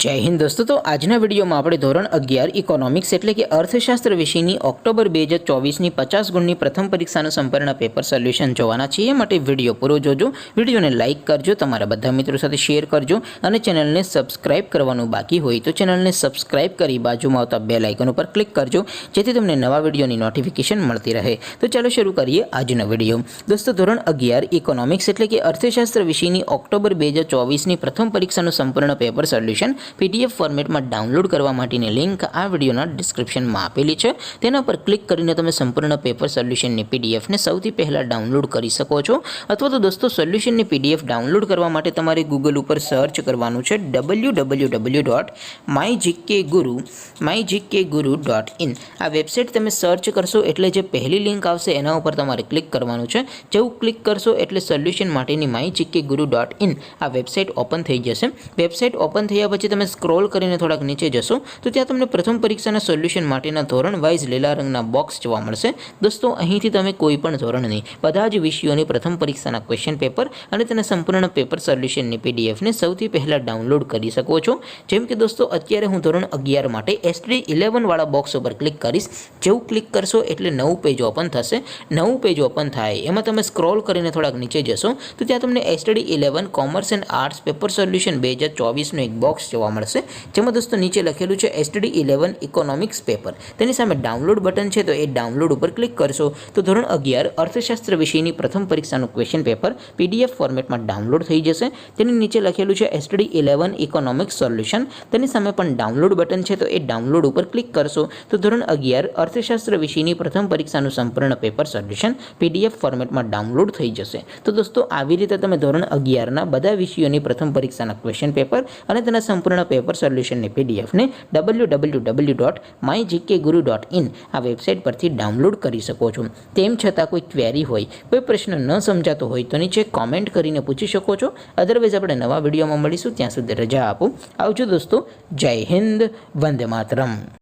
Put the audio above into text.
जय हिंद दोस्तों। तो आजना वीडियो में આપણે ધોરણ 11 ઇકોનોમિક્સ એટલે કે અર્થશાસ્ત્ર વિષયની ઓક્ટોબર 2024ની 50 ગુણની પ્રથમ પરીક્ષાનું સંપૂર્ણ પેપર સોલ્યુશન જોવાના છીએ। માટે વિડિયો પૂરો જોજો, વિડિયોને લાઈક કરજો, તમારા બધા મિત્રો સાથે શેર કરજો અને ચેનલને સબસ્ક્રાઇબ કરવાનું બાકી હોય તો ચેનલને સબસ્ક્રાઇબ કરી બાજુમાં આવતા બેલ આઇકન ઉપર ક્લિક કરજો જેથી તમને નવા વિડિયોની નોટિફિકેશન મળતી રહે। તો ચાલો શરૂ કરીએ આજનો વિડિયો। દોસ્તો ધોરણ 11 ઇકોનોમિક્સ એટલે કે અર્થશાસ્ત્ર વિષયની ઓક્ટોબર 2024ની પ્રથમ પરીક્ષાનું સંપૂર્ણ પેપર સોલ્યુશન PDF ફોર્મેટમાં ડાઉનલોડ કરવા માટેની લિંક આ વિડિયોના ડિસ્ક્રિપ્શનમાં આપેલી છે। તેના પર ક્લિક કરીને તમે સંપૂર્ણ પેપર સોલ્યુશનની PDF ને સૌથી પહેલા ડાઉનલોડ કરી શકો છો। અથવા તો દોસ્તો સોલ્યુશનની PDF ડાઉનલોડ કરવા માટે તમારે ગૂગલ ઉપર સર્ચ કરવાનું છે www.mygkguru.in। આ વેબસાઇટ તમે સર્ચ કરશો એટલે જે પહેલી લિંક આવશે એના ઉપર તમારે ક્લિક કરવાનું છે। જેવું ક્લિક કરશો એટલે સોલ્યુશન માટેની mygkguru.in આ વેબસાઇટ ઓપન થઈ જશે। વેબસાઇટ ઓપન થયા પછી તમે સ્ક્રોલ કરીને થોડાક નીચે જશો તો ત્યાં તમને પ્રથમ પરીક્ષાના સોલ્યુશન માટેના ધોરણ વાઇઝ લીલા રંગના બોક્સ જોવા મળશે। દોસ્તો અહીંથી તમે કોઈ પણ ધોરણની બધા જ વિષયોની પ્રથમ પરીક્ષાના ક્વેશ્ચન પેપર અને તેના સંપૂર્ણ પેપર સોલ્યુશનની PDF ને સૌથી પહેલા ડાઉનલોડ કરી શકો છો। જેમ કે દોસ્તો અત્યારે હું ધોરણ 11 માટે STD 11 વાળા બોક્સ ઉપર ક્લિક કરીશ। જેવું ક્લિક કરશો એટલે નવું પેજ ઓપન થશે। નવું પેજ ઓપન થાય એમાં તમે સ્ક્રોલ કરીને થોડાક નીચે જશો તો ત્યાં તમને STD 11 commerce and arts paper solution 2024નું એક બોક્સ જોવા મળશે જેમાં દોસ્તો નીચે લખેલું છે STD 11 ઇકોનોમિક્સ પેપર। તેની સામે ડાઉનલોડ બટન છે તો એ ડાઉનલોડ ઉપર ક્લિક કરશો તો ધોરણ 11 અર્થશાસ્ત્ર વિષયની પ્રથમ પરીક્ષાનું ક્વેશ્ચન પેપર PDF ફોર્મેટમાં ડાઉનલોડ થઈ જશે। તેની નીચે લખેલું છે STD 11 ઇકોનોમિક્સ સોલ્યુશન। તેની સામે પણ ડાઉનલોડ બટન છે તો એ ડાઉનલોડ ઉપર ક્લિક કરશો તો ધોરણ 11 અર્થશાસ્ત્ર વિષયની પ્રથમ પરીક્ષાનું સંપૂર્ણ પેપર સોલ્યુશન PDF ફોર્મેટમાં ડાઉનલોડ થઈ જશે। તો દોસ્તો આવી રીતે તમે ધોરણ 11ના બધા વિષયોની પ્રથમ પરીક્ષાના ક્વેશ્ચન પેપર અને તેના સંપૂર્ણ પેપર સોલ્યુશનની PDF ને www.mygkguru.in આ વેબસાઇટ પરથી ડાઉનલોડ કરી શકો છો। તેમ છતાં કોઈ ક્વેરી હોય, કોઈ પ્રશ્ન ન સમજાતો હોય તો નીચે કોમેન્ટ કરીને પૂછી શકો છો। અધરવાઇઝ આપણે નવા વિડીયોમાં મળીશું, ત્યાં સુધી રજા આપો। આવજો દોસ્તો, જય હિન્દ, વંદે માતરમ।